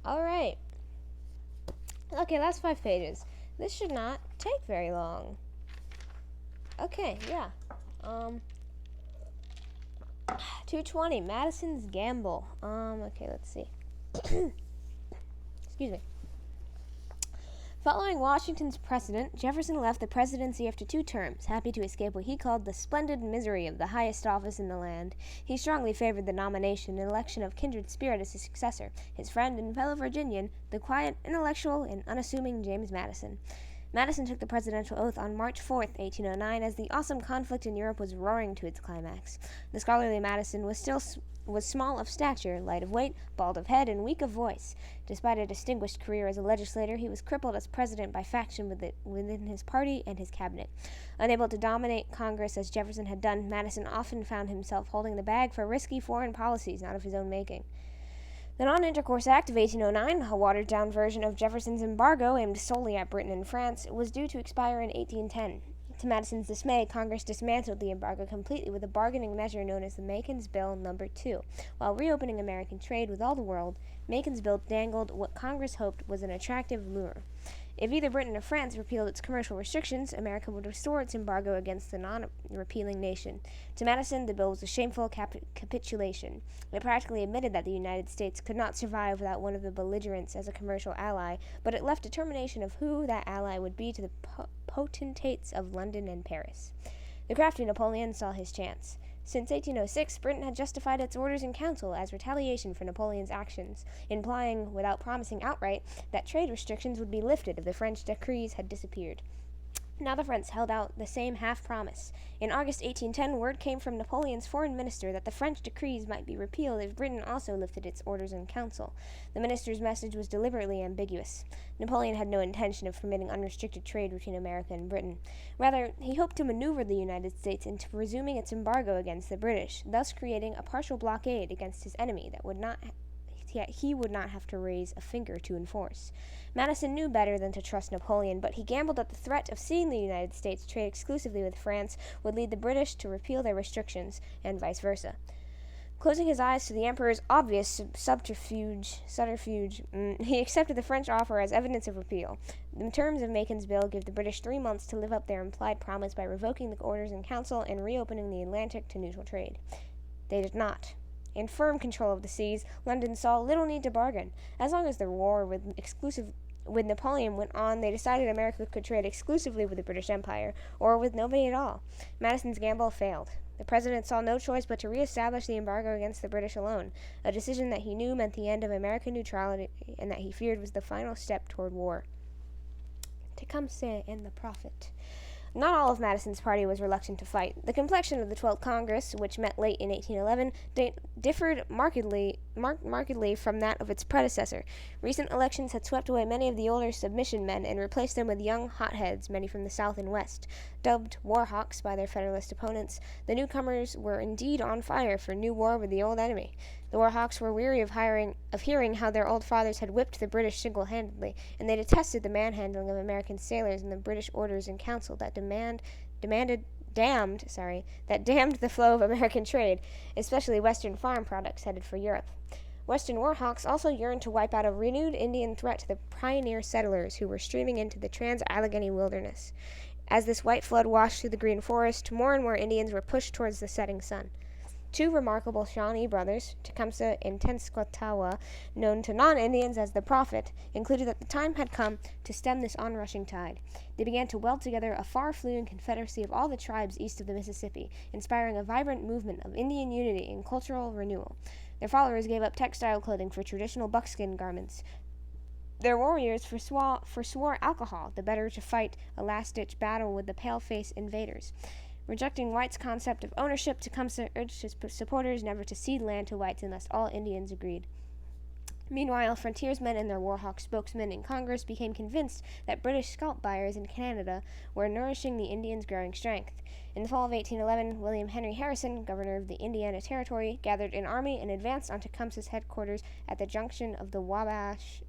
Alright. Okay, last 5 pages. This should not take very long. Okay, yeah. 220, Madison's Gamble. Okay, let's see. Excuse me. Following Washington's precedent, Jefferson left the presidency after 2 terms, happy to escape what he called the splendid misery of the highest office in the land. He strongly favored the nomination and election of kindred spirit as his successor, his friend and fellow Virginian, the quiet, intellectual, and unassuming James Madison. Madison took the presidential oath on March 4, 1809, as the awesome conflict in Europe was roaring to its climax. The scholarly Madison was small of stature, light of weight, bald of head, and weak of voice. Despite a distinguished career as a legislator, he was crippled as president by faction within his party and his cabinet. Unable to dominate Congress as Jefferson had done, Madison often found himself holding the bag for risky foreign policies not of his own making. The Non-Intercourse Act of 1809, a watered-down version of Jefferson's embargo aimed solely at Britain and France, was due to expire in 1810. To Madison's dismay, Congress dismantled the embargo completely with a bargaining measure known as the Macon's Bill No. 2. While reopening American trade with all the world, Macon's bill dangled what Congress hoped was an attractive lure. If either Britain or France repealed its commercial restrictions, America would restore its embargo against the non-repealing nation. To Madison, the bill was a shameful capitulation. It practically admitted that the United States could not survive without one of the belligerents as a commercial ally, but it left determination of who that ally would be to the potentates of London and Paris. The crafty Napoleon saw his chance. Since 1806, Britain had justified its orders in council as retaliation for Napoleon's actions, implying, without promising outright, that trade restrictions would be lifted if the French decrees had disappeared. Now the French held out the same half-promise. In August 1810, word came from Napoleon's foreign minister that the French decrees might be repealed if Britain also lifted its orders in council. The minister's message was deliberately ambiguous. Napoleon had no intention of permitting unrestricted trade between America and Britain. Rather, he hoped to maneuver the United States into resuming its embargo against the British, thus creating a partial blockade against his enemy that he would not have to raise a finger to enforce. Madison knew better than to trust Napoleon, but he gambled that the threat of seeing the United States trade exclusively with France would lead the British to repeal their restrictions, and vice versa. Closing his eyes to the Emperor's obvious subterfuge, he accepted the French offer as evidence of repeal. The terms of Macon's bill give the British 3 months to live up their implied promise by revoking the orders in council and reopening the Atlantic to neutral trade. They did not. In firm control of the seas, London saw little need to bargain. As long as the war with Napoleon went on, they decided America could trade exclusively with the British Empire, or with nobody at all. Madison's gamble failed. The president saw no choice but to reestablish the embargo against the British alone, a decision that he knew meant the end of American neutrality and that he feared was the final step toward war. Tecumseh and the Prophet. Not all of Madison's party was reluctant to fight. The complexion of the 12th Congress, which met late in 1811, differed markedly from that of its predecessor. Recent elections had swept away many of the older submission men and replaced them with young hotheads, many from the South and West. Dubbed war hawks by their Federalist opponents, the newcomers were indeed on fire for new war with the old enemy. The war hawks were weary of hearing how their old fathers had whipped the British single-handedly, and they detested the manhandling of American sailors and the British orders in council that damned the flow of American trade, especially Western farm products headed for Europe. Western war hawks also yearned to wipe out a renewed Indian threat to the pioneer settlers who were streaming into the trans-Allegheny wilderness. As this white flood washed through the green forest, more and more Indians were pushed towards the setting sun. 2 remarkable Shawnee brothers, Tecumseh and Tenskwatawa, known to non-Indians as the Prophet, concluded that the time had come to stem this onrushing tide. They began to weld together a far-fluing confederacy of all the tribes east of the Mississippi, inspiring a vibrant movement of Indian unity and cultural renewal. Their followers gave up textile clothing for traditional buckskin garments. Their warriors forswore alcohol, the better to fight a last-ditch battle with the pale-face invaders. Rejecting whites' concept of ownership, Tecumseh urged his supporters never to cede land to whites unless all Indians agreed. Meanwhile, frontiersmen and their warhawk spokesmen in Congress became convinced that British scalp buyers in Canada were nourishing the Indians' growing strength. In the fall of 1811, William Henry Harrison, governor of the Indiana Territory, gathered an army and advanced on Tecumseh's headquarters at the junction of the Wabash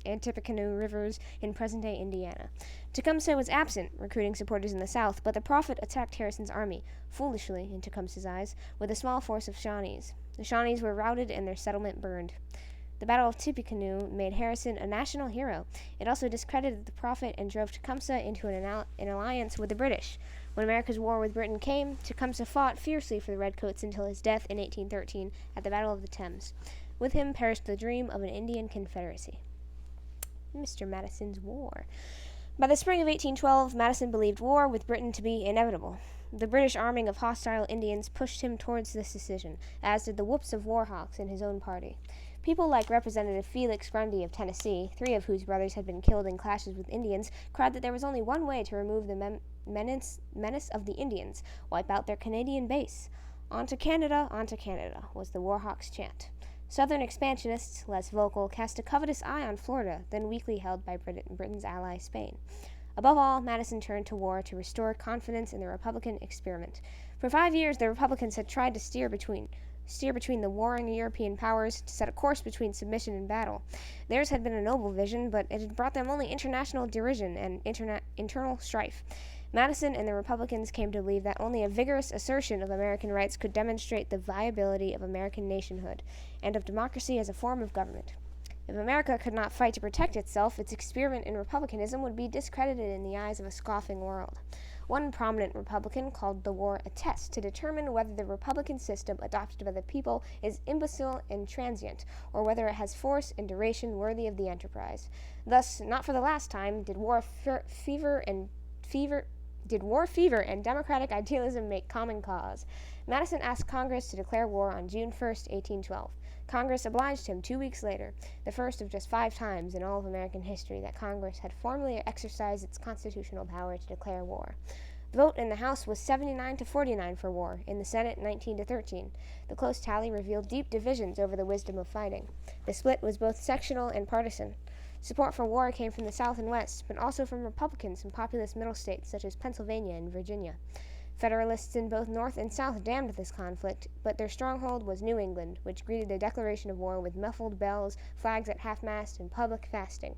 and Tippecanoe rivers in present-day Indiana. Tecumseh was absent, recruiting supporters in the south, but the Prophet attacked Harrison's army, foolishly, in Tecumseh's eyes, with a small force of Shawnees. The Shawnees were routed and their settlement burned. The Battle of Tippecanoe made Harrison a national hero. It also discredited the Prophet and drove Tecumseh into an alliance with the British. When America's war with Britain came, Tecumseh fought fiercely for the Redcoats until his death in 1813 at the Battle of the Thames. With him perished the dream of an Indian confederacy. Mr. Madison's War. By the spring of 1812, Madison believed war with Britain to be inevitable. The British arming of hostile Indians pushed him towards this decision, as did the whoops of war hawks in his own party. People like Representative Felix Grundy of Tennessee, 3 of whose brothers had been killed in clashes with Indians, cried that there was only one way to remove the menace of the Indians: wipe out their Canadian base. On to Canada, was the war hawks' chant. Southern expansionists, less vocal, cast a covetous eye on Florida, then weakly held by Britain's ally Spain. Above all, Madison turned to war to restore confidence in the Republican experiment. For 5 years, the Republicans had tried to steer between the warring European powers, to set a course between submission and battle. Theirs had been a noble vision, but it had brought them only international derision and internal strife. Madison and the Republicans came to believe that only a vigorous assertion of American rights could demonstrate the viability of American nationhood and of democracy as a form of government. If America could not fight to protect itself, its experiment in republicanism would be discredited in the eyes of a scoffing world. One prominent Republican called the war a test to determine whether the Republican system adopted by the people is imbecile and transient, or whether it has force and duration worthy of the enterprise. Thus, not for the last time did war fever and democratic idealism make common cause. Madison asked Congress to declare war on June 1, 1812. Congress obliged him 2 weeks later, the first of just 5 times in all of American history that Congress had formally exercised its constitutional power to declare war. The vote in the House was 79 to 49 for war, in the Senate 19 to 13. The close tally revealed deep divisions over the wisdom of fighting. The split was both sectional and partisan. Support for war came from the South and West, but also from Republicans in populous middle states such as Pennsylvania and Virginia. Federalists in both North and South damned this conflict, but their stronghold was New England, which greeted the declaration of war with muffled bells, flags at half-mast, and public fasting.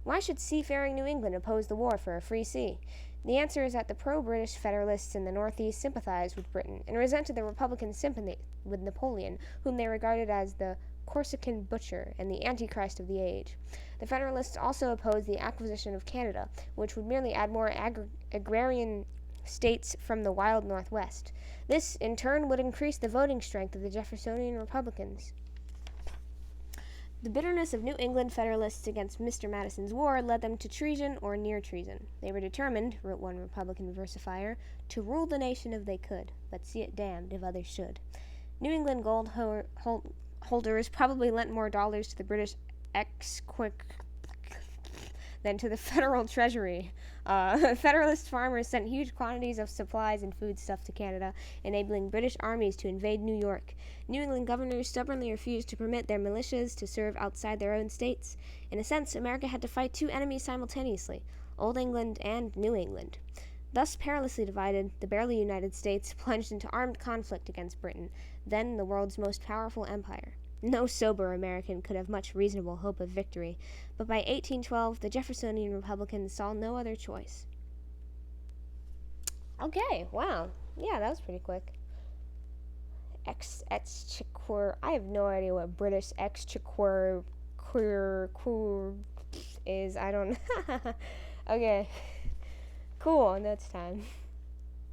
Why should seafaring New England oppose the war for a free sea? The answer is that the pro-British Federalists in the Northeast sympathized with Britain and resented the Republican sympathy with Napoleon, whom they regarded as the Corsican butcher and the Antichrist of the age. The Federalists also opposed the acquisition of Canada, which would merely add more agrarian states from the wild Northwest. This, in turn, would increase the voting strength of the Jeffersonian Republicans. The bitterness of New England Federalists against Mr. Madison's war led them to treason or near treason. They were determined, wrote one Republican versifier, to rule the nation if they could, but see it damned if others should. New England gold holders probably lent more dollars to the British exchequer than to the federal treasury. Federalist farmers sent huge quantities of supplies and foodstuff to Canada, enabling British armies to invade New York. New England governors stubbornly refused to permit their militias to serve outside their own states. In a sense, America had to fight 2 enemies simultaneously, Old England and New England. Thus perilously divided, the barely united states plunged into armed conflict against Britain, then the world's most powerful empire. No sober American could have much reasonable hope of victory, but by 1812, the Jeffersonian Republicans saw no other choice. Okay, wow. Yeah, that was pretty quick. Exchequer. I have no idea what British exchequer is. I don't know. Okay. Cool, notes time.